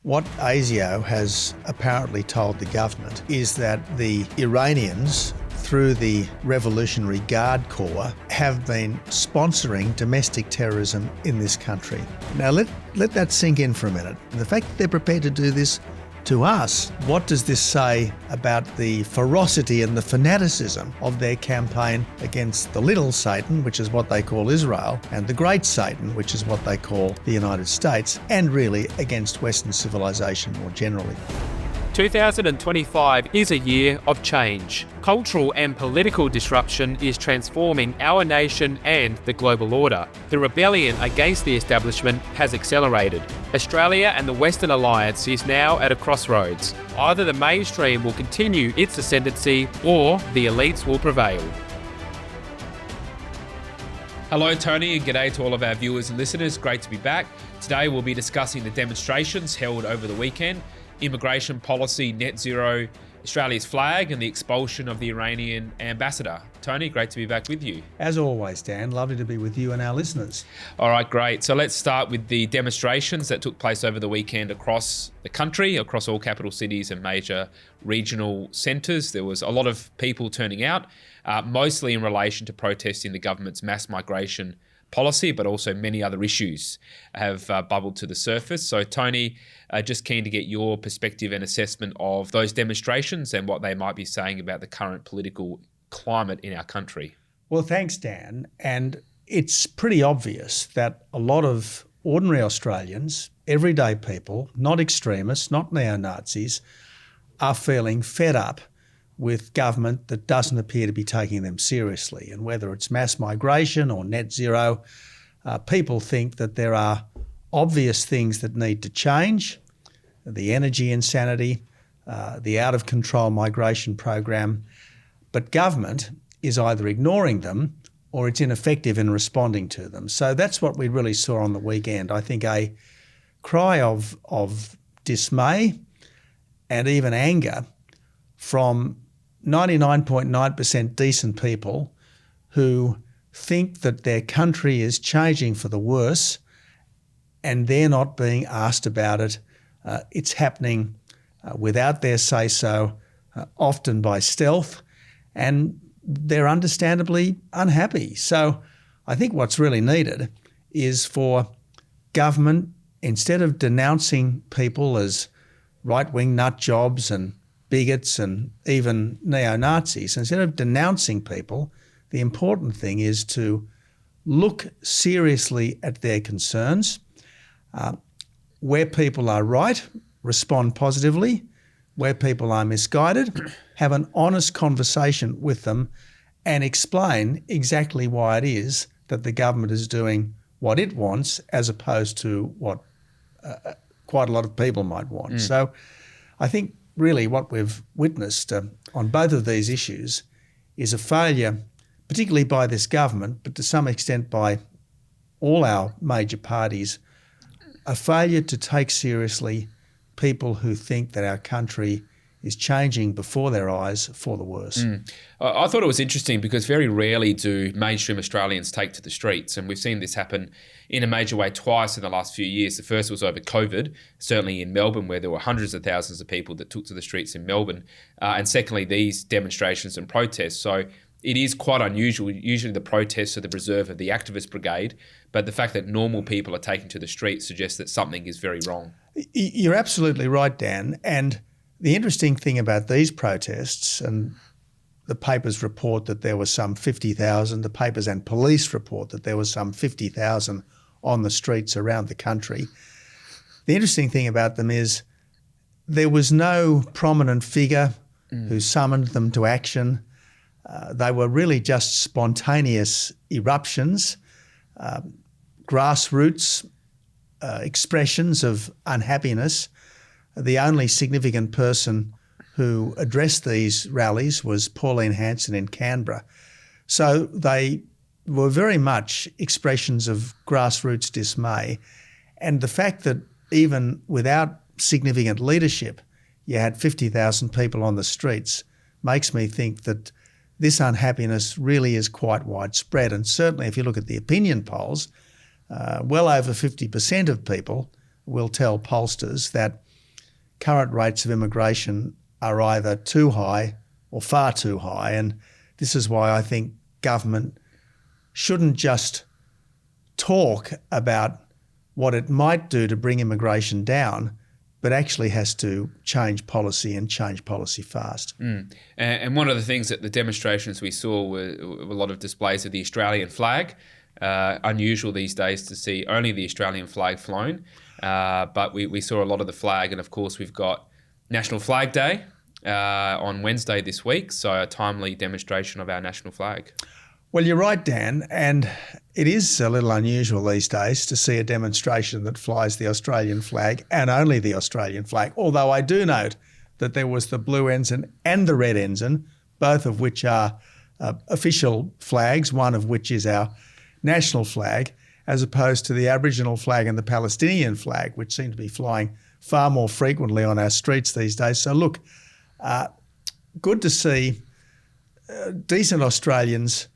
What ASIO has apparently told the government is that the Iranians, through the Revolutionary Guard Corps, have been sponsoring domestic terrorism in this country. Now let that sink in for a minute. The fact that they're prepared to do this to us, what does this say about the ferocity and the fanaticism of their campaign against the little Satan, which is what they call Israel, and the great Satan, which is what they call the United States, and really against Western civilization more generally? 2025 is a year of change. Cultural and political disruption is transforming our nation and the global order. The rebellion against the establishment has accelerated. Australia and the Western Alliance is now at a crossroads. Either the mainstream will continue its ascendancy or the elites will prevail. Hello Tony, and g'day to all of our viewers and listeners. Great to be back. Today we'll be discussing the demonstrations held over the weekend, immigration policy, net zero, Australia's flag, and the expulsion of the Iranian Ambassador. Tony, great to be back with you. As always, Dan, lovely to be with you and our listeners. All right, great. So let's start with the demonstrations that took place over the weekend across the country, across all capital cities and major regional centres. There was a lot of people turning out, mostly in relation to protesting the government's mass migration policy, but also many other issues have bubbled to the surface. So Tony, just keen to get your perspective and assessment of those demonstrations and what they might be saying about the current political climate in our country. Well, thanks, Dan. And it's pretty obvious that a lot of ordinary Australians, everyday people, not extremists, not neo-Nazis, are feeling fed up with government that doesn't appear to be taking them seriously. And whether it's mass migration or net zero, people think that there are obvious things that need to change: the energy insanity, the out-of-control migration program. But government is either ignoring them or it's ineffective in responding to them. So that's what we really saw on the weekend. I think a cry of dismay and even anger from 99.9% decent people who think that their country is changing for the worse and they're not being asked about it. It's happening without their say-so, often by stealth, and they're understandably unhappy. So I think what's really needed is for government, instead of denouncing people as right-wing nut jobs and bigots and even neo-Nazis, instead of denouncing people, the important thing is to look seriously at their concerns. Where people are right, respond positively. Where people are misguided, have an honest conversation with them and explain exactly why it is that the government is doing what it wants as opposed to what quite a lot of people might want. So I think really what we've witnessed on both of these issues is a failure, particularly by this government, but to some extent by all our major parties, a failure to take seriously people who think that our country is changing before their eyes for the worse. I thought it was interesting because very rarely do mainstream Australians take to the streets, and we've seen this happen in a major way twice in the last few years. The first was over COVID, certainly in Melbourne, where there were hundreds of thousands of people that took to the streets in Melbourne, and secondly, these demonstrations and protests. So it is quite unusual. Usually the protests are the reserve of the activist brigade, but the fact that normal people are taking to the streets suggests that something is very wrong. You're absolutely right, Dan. And the interesting thing about these protests, and the papers report that there was some 50,000, the papers and police report that there was some 50,000 on the streets around the country. The interesting thing about them is there was no prominent figure who summoned them to action. They were really just spontaneous eruptions, grassroots expressions of unhappiness. The only significant person who addressed these rallies was Pauline Hanson in Canberra. So they were very much expressions of grassroots dismay. And the fact that even without significant leadership, you had 50,000 people on the streets makes me think that this unhappiness really is quite widespread. And certainly if you look at the opinion polls, well over 50% of people will tell pollsters that current rates of immigration are either too high or far too high. And this is why I think government shouldn't just talk about what it might do to bring immigration down, but actually has to change policy and change policy fast. And one of the things at the demonstrations we saw were a lot of displays of the Australian flag. Unusual these days to see only the Australian flag flown, but we saw a lot of the flag. And of course, we've got National Flag Day on Wednesday this week, so a timely demonstration of our national flag. Well, you're right, Dan, and it is a little unusual these days to see a demonstration that flies the Australian flag and only the Australian flag, although I do note that there was the blue ensign and the red ensign, both of which are official flags, one of which is our national flag, as opposed to the Aboriginal flag and the Palestinian flag, which seem to be flying far more frequently on our streets these days. So look, good to see decent Australians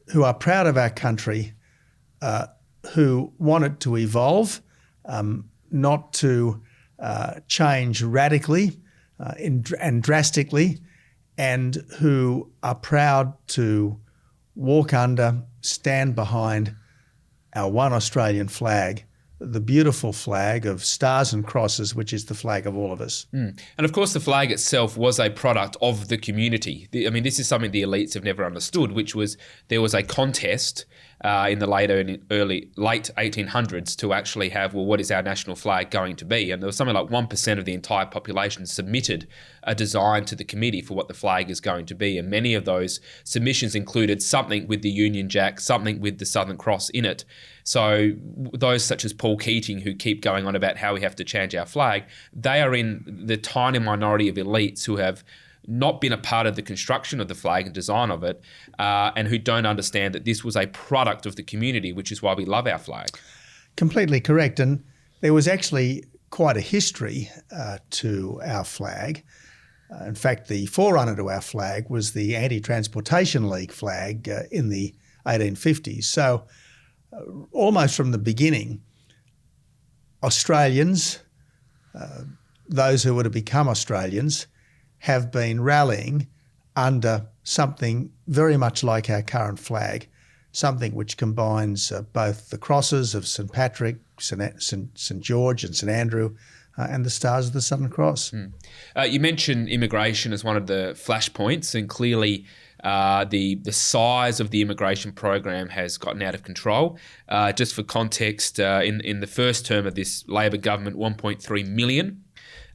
who are proud of our country, who want it to evolve, not to change radically and drastically, and who are proud to walk under, stand behind our one Australian flag, the beautiful flag of stars and crosses, which is the flag of all of us. And of course, the flag itself was a product of the community. I mean, this is something the elites have never understood, which was there was a contest in the late 1800s to actually have, well, what is our national flag going to be? And there was something like 1% of the entire population submitted a design to the committee for what the flag is going to be. And many of those submissions included something with the Union Jack, something with the Southern Cross in it. So those such as Paul Keating, who keep going on about how we have to change our flag, they are in the tiny minority of elites who have not been a part of the construction of the flag and design of it, and who don't understand that this was a product of the community, which is why we love our flag. Completely correct. And there was actually quite a history to our flag. In fact, the forerunner to our flag was the Anti-Transportation League flag in the 1850s. So almost from the beginning, Australians, those who were to become Australians, have been rallying under something very much like our current flag, something which combines both the crosses of St Patrick, St George and St Andrew, and the stars of the Southern Cross. You mentioned immigration as one of the flashpoints, and clearly the size of the immigration program has gotten out of control. Just for context, in the first term of this Labor government, 1.3 million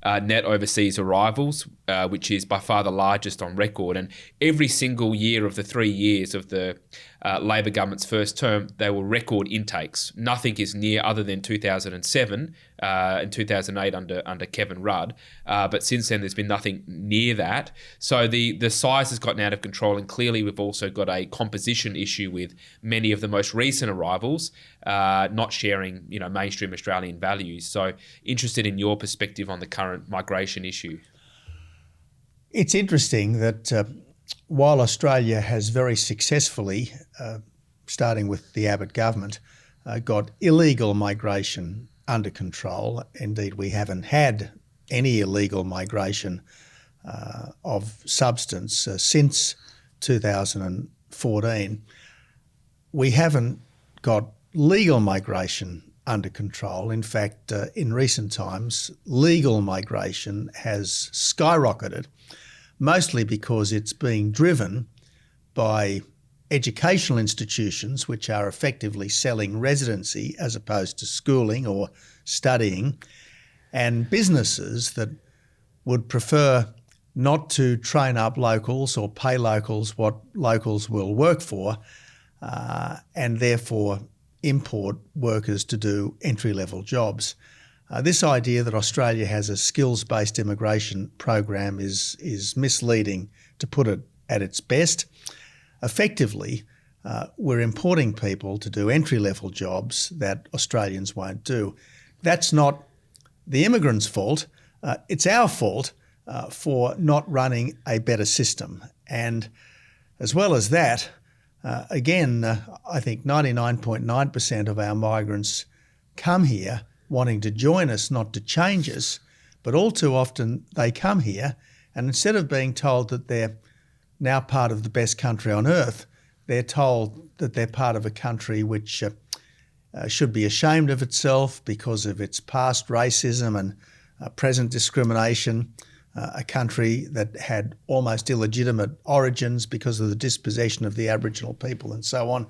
net overseas arrivals, which is by far the largest on record. And every single year of the 3 years of the Labor government's first term, they were record intakes. Nothing is near other than 2007 and 2008 under Kevin Rudd. But since then, there's been nothing near that. So the size has gotten out of control, and clearly we've also got a composition issue with many of the most recent arrivals not sharing, mainstream Australian values. So interested in your perspective on the current migration issue. It's interesting that while Australia has very successfully, starting with the Abbott government, got illegal migration under control, indeed we haven't had any illegal migration of substance since 2014, we haven't got legal migration under control. In fact, in recent times, legal migration has skyrocketed, mostly because it's being driven by educational institutions which are effectively selling residency as opposed to schooling or studying, and businesses that would prefer not to train up locals or pay locals what locals will work for, and therefore import workers to do entry-level jobs. This idea that Australia has a skills-based immigration program is misleading, to put it at its best. Effectively, we're importing people to do entry-level jobs that Australians won't do. That's not the immigrants' fault. It's our fault for not running a better system. And as well as that, again, I think 99.9% of our migrants come here wanting to join us, not to change us, But all too often they come here, and instead of being told that they're now part of the best country on earth, they're told that they're part of a country which should be ashamed of itself because of its past racism and present discrimination, a country that had almost illegitimate origins because of the dispossession of the Aboriginal people and so on.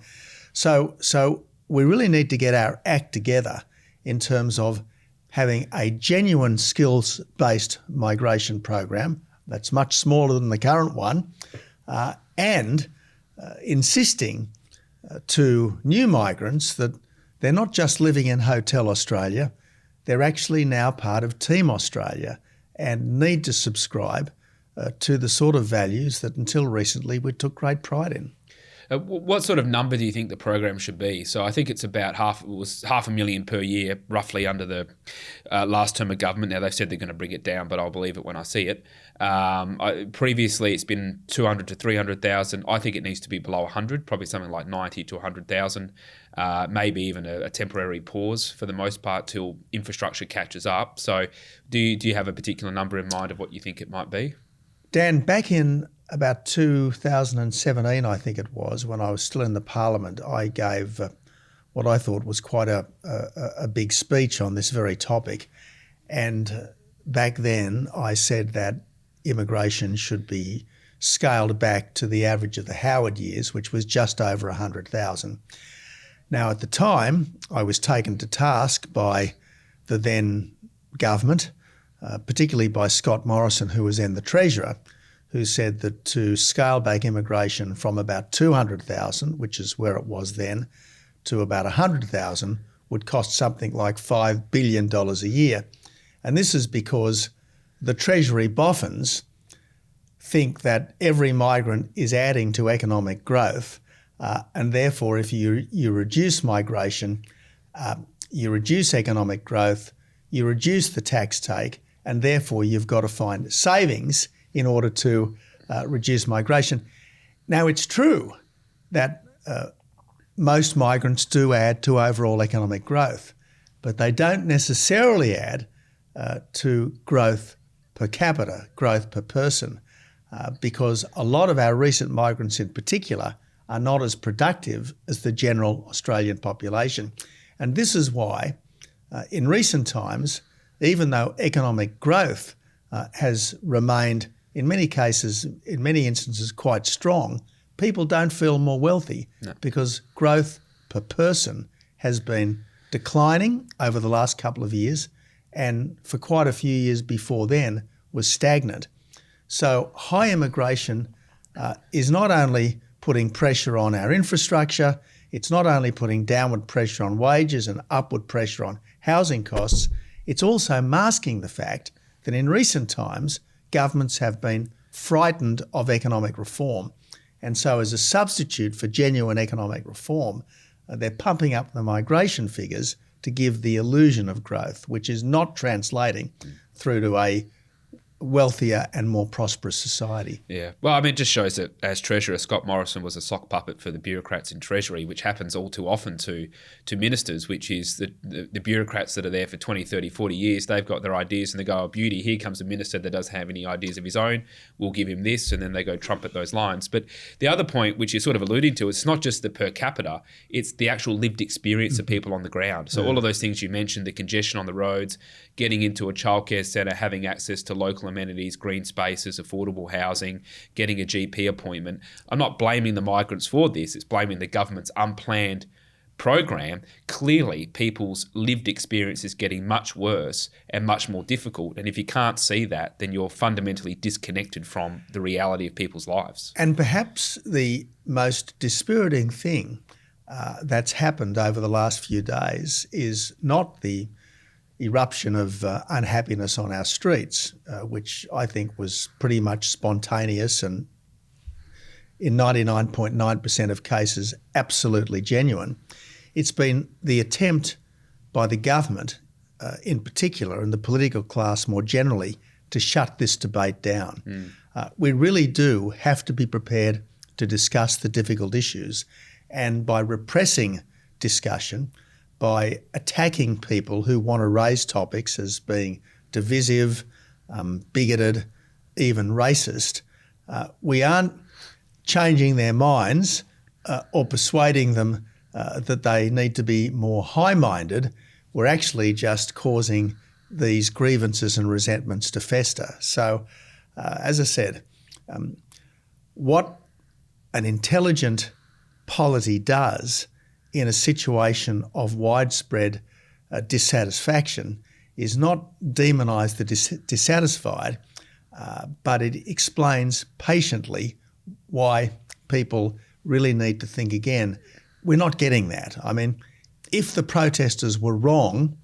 So we really need to get our act together in terms of having a genuine skills-based migration program that's much smaller than the current one, and insisting to new migrants that they're not just living in Hotel Australia, they're actually now part of Team Australia and need to subscribe to the sort of values that until recently we took great pride in. What sort of number do you think the program should be? So I think it's about $500,000 per year, roughly under the last term of government. Now they've said they're going to bring it down, but I'll believe it when I see it. Previously, it's been 200 to 300,000. I think it needs to be below 100, probably something like 90 to 100,000. Maybe even a temporary pause for the most part till infrastructure catches up. So, do you have a particular number in mind of what you think it might be? Dan, back in about 2017, I think it was, when I was still in the Parliament, I gave what I thought was quite a big speech on this very topic. And back then I said that immigration should be scaled back to the average of the Howard years, which was just over 100,000. Now, at the time, I was taken to task by the then government, particularly by Scott Morrison, who was then the Treasurer, who said that to scale back immigration from about 200,000, which is where it was then, to about 100,000 would cost something like $5 billion a year. And this is because the Treasury boffins think that every migrant is adding to economic growth, and therefore if you reduce migration, you reduce economic growth, you reduce the tax take, and therefore you've got to find savings in order to reduce migration. Now, it's true that most migrants do add to overall economic growth, but they don't necessarily add to growth per capita, growth per person, because a lot of our recent migrants in particular are not as productive as the general Australian population. And this is why, in recent times, even though economic growth has remained in many cases, in many instances, quite strong, people don't feel more wealthy because growth per person has been declining over the last couple of years, and for quite a few years before then was stagnant. So high immigration is not only putting pressure on our infrastructure, it's not only putting downward pressure on wages and upward pressure on housing costs, it's also masking the fact that in recent times governments have been frightened of economic reform. And so as a substitute for genuine economic reform, they're pumping up the migration figures to give the illusion of growth, which is not translating through to a wealthier and more prosperous society. Yeah. Well, I mean, it just shows that as Treasurer, Scott Morrison was a sock puppet for the bureaucrats in Treasury, which happens all too often to ministers, which is the bureaucrats that are there for 20, 30, 40 years, they've got their ideas and they go, oh, beauty, here comes a minister that doesn't have any ideas of his own, we'll give him this, and then they go trumpet those lines. But the other point, which you're sort of alluding to, it's not just the per capita, it's the actual lived experience of people on the ground. So all of those things you mentioned, the congestion on the roads, getting into a childcare centre, having access to local amenities, green spaces, affordable housing, getting a GP appointment. I'm not blaming the migrants for this, it's blaming the government's unplanned program. Clearly, people's lived experience is getting much worse and much more difficult. And if you can't see that, then you're fundamentally disconnected from the reality of people's lives. And perhaps the most dispiriting thing that's happened over the last few days is not the eruption of unhappiness on our streets, which I think was pretty much spontaneous and in 99.9% of cases absolutely genuine. It's been the attempt by the government in particular and the political class more generally to shut this debate down. We really do have to be prepared to discuss the difficult issues, and by repressing discussion, by attacking people who want to raise topics as being divisive, bigoted, even racist, we aren't changing their minds or persuading them that they need to be more high-minded. We're actually just causing these grievances and resentments to fester. So, as I said, what an intelligent polity does in a situation of widespread dissatisfaction is not demonise the dissatisfied, but it explains patiently why people really need to think again. We're not getting that. I mean, if the protesters were wrong,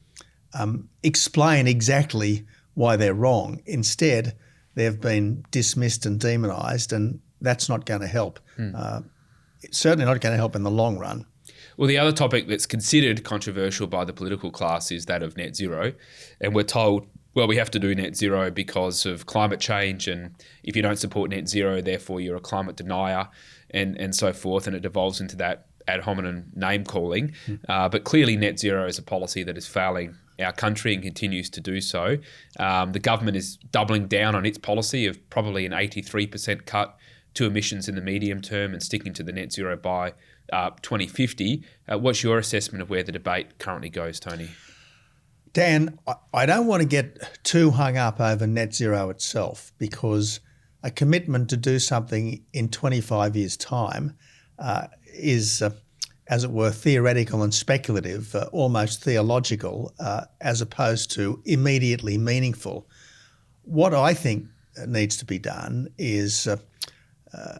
explain exactly why they're wrong. Instead, they've been dismissed and demonised, and that's not going to help. It's certainly not going to help in the long run. Well, the other topic that's considered controversial by the political class is that of net zero. And we're told, well, we have to do net zero because of climate change, and if you don't support net zero, therefore you're a climate denier, and so forth. And it devolves into that ad hominem name calling. But clearly net zero is a policy that is failing our country and continues to do so. The government is doubling down on its policy of probably an 83% cut to emissions in the medium term and sticking to the net zero by 2050. What's your assessment of where the debate currently goes, Tony? Dan, I don't want to get too hung up over net zero itself, because a commitment to do something in 25 years' time is, as it were, theoretical and speculative, almost theological, as opposed to immediately meaningful. What I think needs to be done is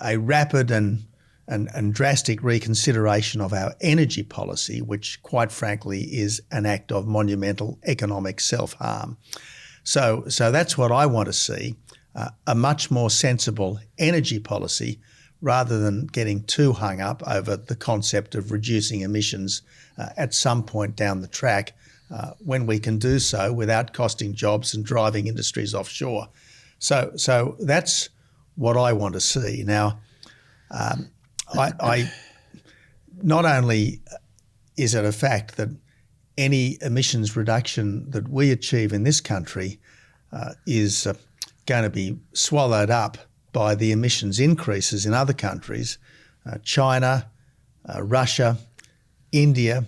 a rapid and drastic reconsideration of our energy policy, which quite frankly is an act of monumental economic self-harm. So that's what I want to see, a much more sensible energy policy, rather than getting too hung up over the concept of reducing emissions at some point down the track, when we can do so without costing jobs and driving industries offshore. So that's what I want to see. Now, I not only is it a fact that any emissions reduction that we achieve in this country is going to be swallowed up by the emissions increases in other countries. China, Russia, India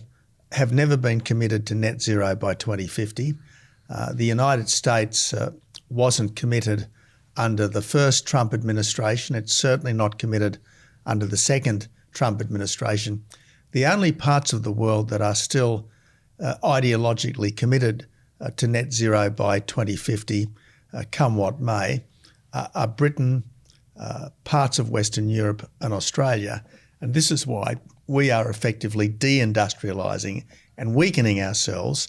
have never been committed to net zero by 2050. The United States wasn't committed under the first Trump administration. It's certainly not committed under the second Trump administration. The only parts of the world that are still ideologically committed to net zero by 2050, come what may, are Britain, parts of Western Europe and Australia. And this is why we are effectively deindustrialising and weakening ourselves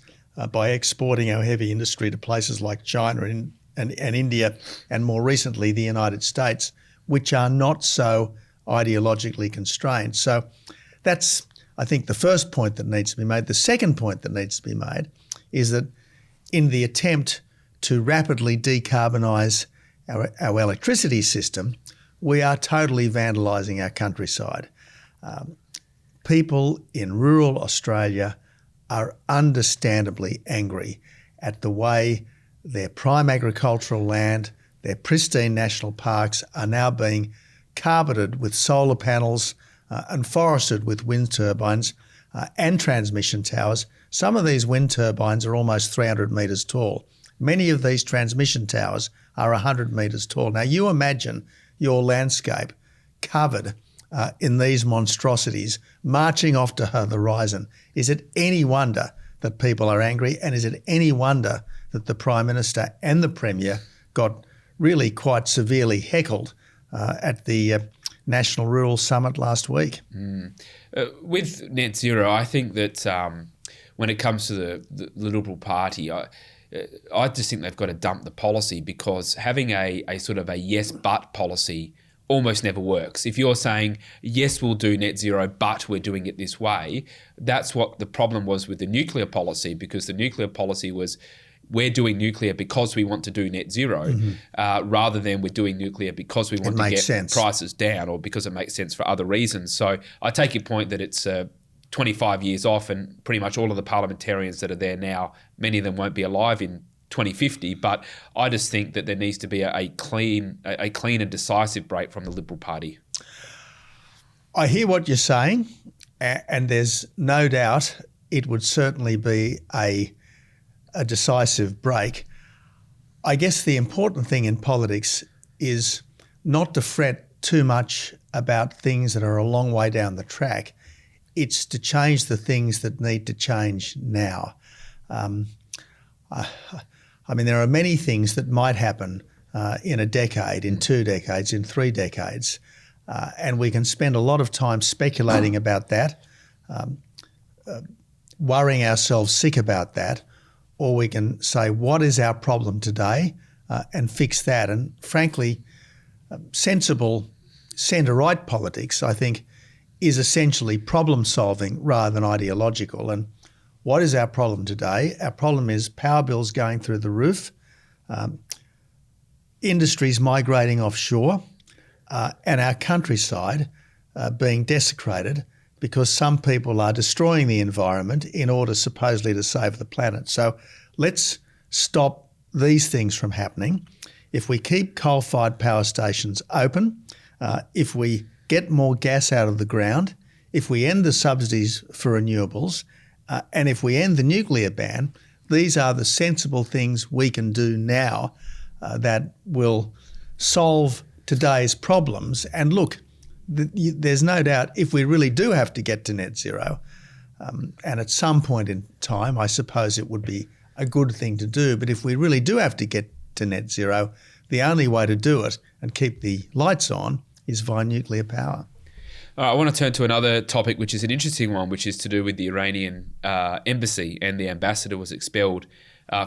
by exporting our heavy industry to places like China and India, and more recently the United States, which are not so ideologically constrained. So that's, I think, the first point that needs to be made. The second point that needs to be made is that in the attempt to rapidly decarbonise our electricity system, we are totally vandalising our countryside. People in rural Australia are understandably angry at the way their prime agricultural land, their pristine national parks are now being carpeted with solar panels and forested with wind turbines and transmission towers. Some of these wind turbines are almost 300 metres tall. Many of these transmission towers are 100 metres tall. Now you imagine your landscape covered in these monstrosities marching off to the horizon. Is it any wonder that people are angry? And is it any wonder that the Prime Minister and the Premier got really quite severely heckled at the National Rural Summit last week? With net zero, I think that when it comes to the Liberal Party, I just think they've got to dump the policy, because having a sort of a yes but policy almost never works. If you're saying, yes, we'll do net zero, but we're doing it this way, that's what the problem was with the nuclear policy, because the nuclear policy was, we're doing nuclear because we want to do net zero, rather than we're doing nuclear because we want to get prices down, or because it makes sense for other reasons. So I take your point that it's 25 years off, and pretty much all of the parliamentarians that are there now, many of them won't be alive in 2050. But I just think that there needs to be a clean and decisive break from the Liberal Party. I hear what you're saying, and there's no doubt it would certainly be a decisive break. I guess the important thing in politics is not to fret too much about things that are a long way down the track. It's to change the things that need to change now. I mean, there are many things that might happen in a decade, in 2 decades, in 3 decades, and we can spend a lot of time speculating about that, worrying ourselves sick about that, or we can say, what is our problem today, and fix that. And frankly, sensible centre-right politics, I think, is essentially problem-solving rather than ideological. And what is our problem today? Our problem is power bills going through the roof, industries migrating offshore, and our countryside being desecrated because some people are destroying the environment in order supposedly to save the planet. So let's stop these things from happening. If we keep coal-fired power stations open, if we get more gas out of the ground, if we end the subsidies for renewables, and if we end the nuclear ban, these are the sensible things we can do now that will solve today's problems. And look, there's no doubt if we really do have to get to net zero, and at some point in time, I suppose it would be a good thing to do, but if we really do have to get to net zero, the only way to do it and keep the lights on is via nuclear power. I want to turn to another topic, which is an interesting one, which is to do with the Iranian embassy, and the ambassador was expelled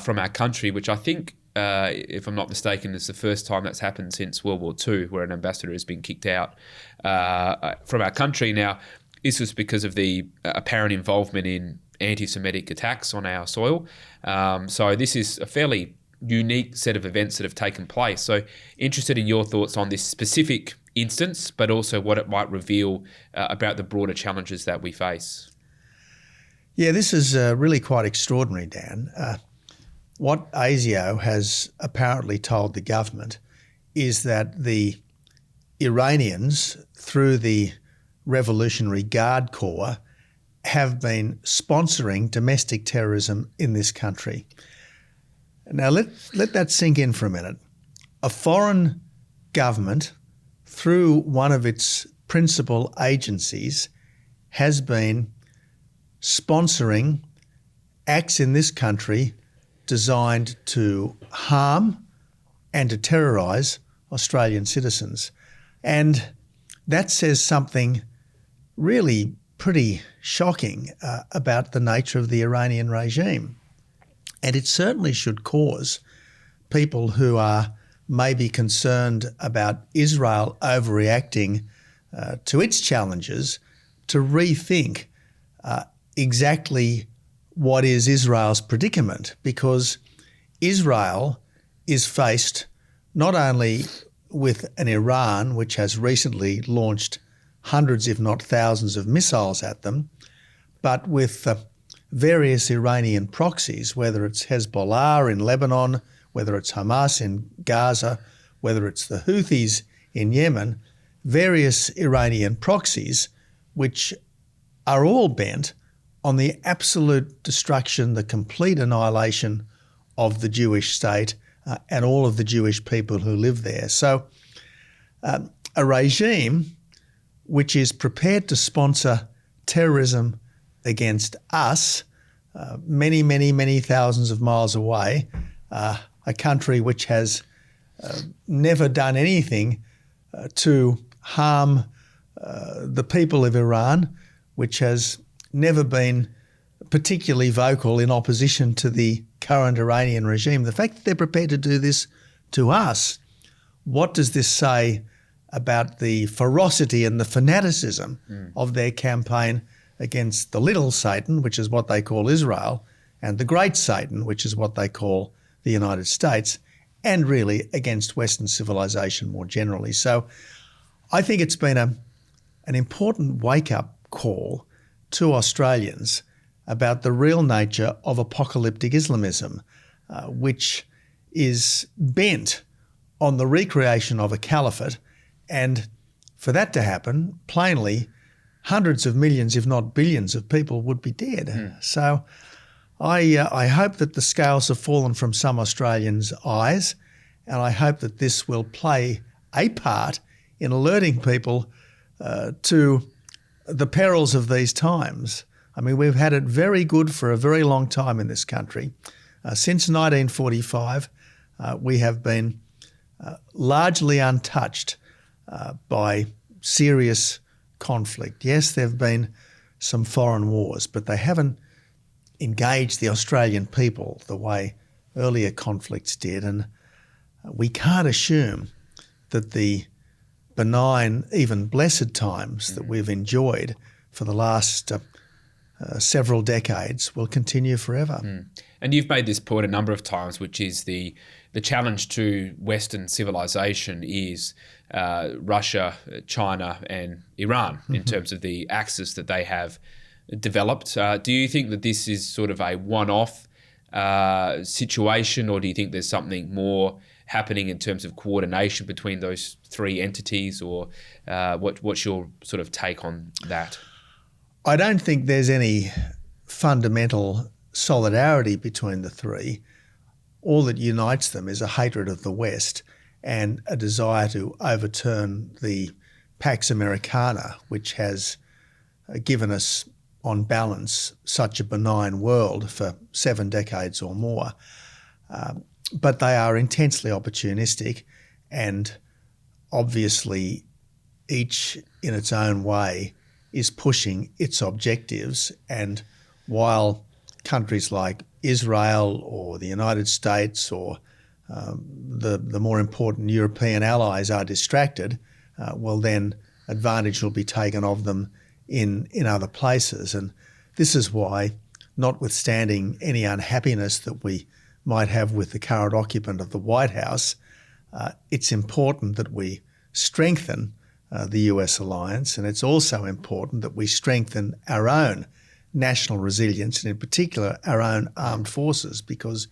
from our country, which I think, if I'm not mistaken, is the first time that's happened since World War II, where an ambassador has been kicked out from our country. Now, this was because of the apparent involvement in anti-Semitic attacks on our soil. So this is a fairly unique set of events that have taken place. So interested in your thoughts on this specific instance, but also what it might reveal about the broader challenges that we face. Yeah, this is really quite extraordinary, Dan. What ASIO has apparently told the government is that the Iranians, through the Revolutionary Guard Corps, have been sponsoring domestic terrorism in this country. Now, let that sink in for a minute. A foreign government, through one of its principal agencies, has been sponsoring acts in this country designed to harm and to terrorise Australian citizens. And that says something really pretty shocking about the nature of the Iranian regime. And it certainly should cause people who are maybe concerned about Israel overreacting to its challenges to rethink exactly what is Israel's predicament, because Israel is faced not only with an Iran which has recently launched hundreds if not thousands of missiles at them, but with various Iranian proxies, whether it's Hezbollah in Lebanon, whether it's Hamas in Gaza, whether it's the Houthis in Yemen, various Iranian proxies which are all bent on the absolute destruction, the complete annihilation of the Jewish state and all of the Jewish people who live there. So a regime which is prepared to sponsor terrorism against us, many, many, many thousands of miles away, a country which has never done anything to harm the people of Iran, which has never been particularly vocal in opposition to the current Iranian regime. The fact that they're prepared to do this to us, what does this say about the ferocity and the fanaticism of their campaign against the little Satan, which is what they call Israel, and the great Satan, which is what they call the United States, and really against Western civilization more generally. So I think it's been an important wake-up call to Australians about the real nature of apocalyptic Islamism. which is bent on the recreation of a caliphate. And for that to happen, plainly, hundreds of millions, if not billions of people would be dead. So I hope that the scales have fallen from some Australians' eyes, and I hope that this will play a part in alerting people to the perils of these times. I mean, we've had it very good for a very long time in this country. Since 1945, we have been largely untouched by serious conflict. Yes, there have been some foreign wars, but they haven't engaged the Australian people the way earlier conflicts did. And we can't assume that the benign, even blessed times that we've enjoyed for the last several decades will continue forever. And you've made this point a number of times, which is the challenge to Western civilization is Russia, China and Iran in terms of the axis that they have developed. Do you think that this is sort of a one-off situation, or do you think there's something more happening in terms of coordination between those three entities, or what's your sort of take on that? I don't think there's any fundamental solidarity between the three. All that unites them is a hatred of the West and a desire to overturn the Pax Americana, which has given us, on balance, such a benign world for 7 decades or more. But they are intensely opportunistic, and obviously each in its own way is pushing its objectives. And while countries like Israel or the United States or the more important European allies are distracted, well then advantage will be taken of them in other places. And this is why, notwithstanding any unhappiness that we might have with the current occupant of the White House, it's important that we strengthen the US alliance, and it's also important that we strengthen our own national resilience, and in particular our own armed forces, because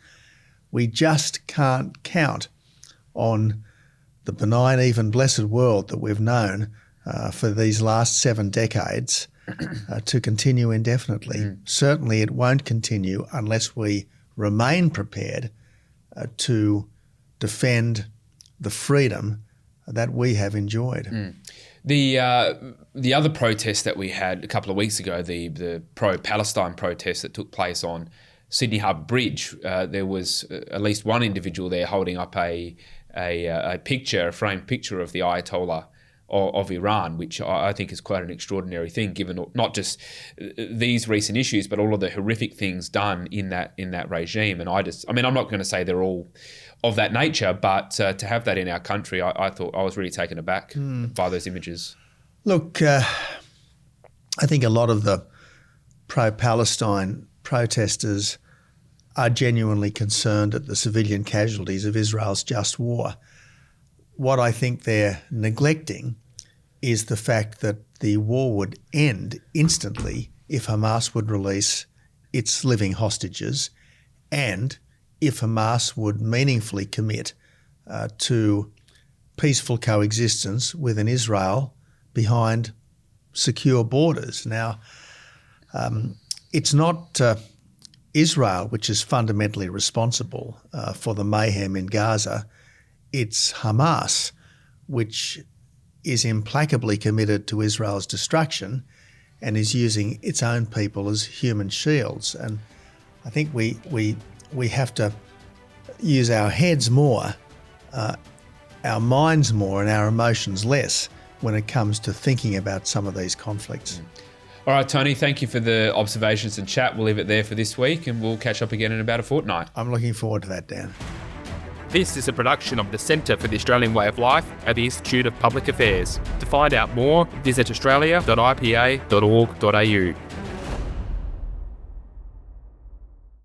we just can't count on the benign, even blessed world that we've known for these last 7 decades to continue indefinitely. Certainly it won't continue unless we remain prepared to defend the freedom that we have enjoyed. The other protest that we had a couple of weeks ago, the pro-Palestine protest that took place on Sydney Harbour Bridge, there was at least one individual there holding up a picture, a framed picture of the Ayatollah of Iran, which I think is quite an extraordinary thing, given not just these recent issues, but all of the horrific things done in that regime. And I'm not going to say they're all of that nature, but to have that in our country, I thought I was really taken aback by those images. Look, I think a lot of the pro-Palestine protesters are genuinely concerned at the civilian casualties of Israel's just war. What I think they're neglecting is the fact that the war would end instantly if Hamas would release its living hostages, and if Hamas would meaningfully commit to peaceful coexistence with an Israel behind secure borders. Now, it's not Israel which is fundamentally responsible for the mayhem in Gaza. It's Hamas, which is implacably committed to Israel's destruction and is using its own people as human shields. And I think we have to use our heads more, our minds more, and our emotions less when it comes to thinking about some of these conflicts. All right, Tony, thank you for the observations and chat. We'll leave it there for this week, and we'll catch up again in about a fortnight. I'm looking forward to that, Dan. This is a production of the Centre for the Australian Way of Life at the Institute of Public Affairs. To find out more, visit australia.ipa.org.au.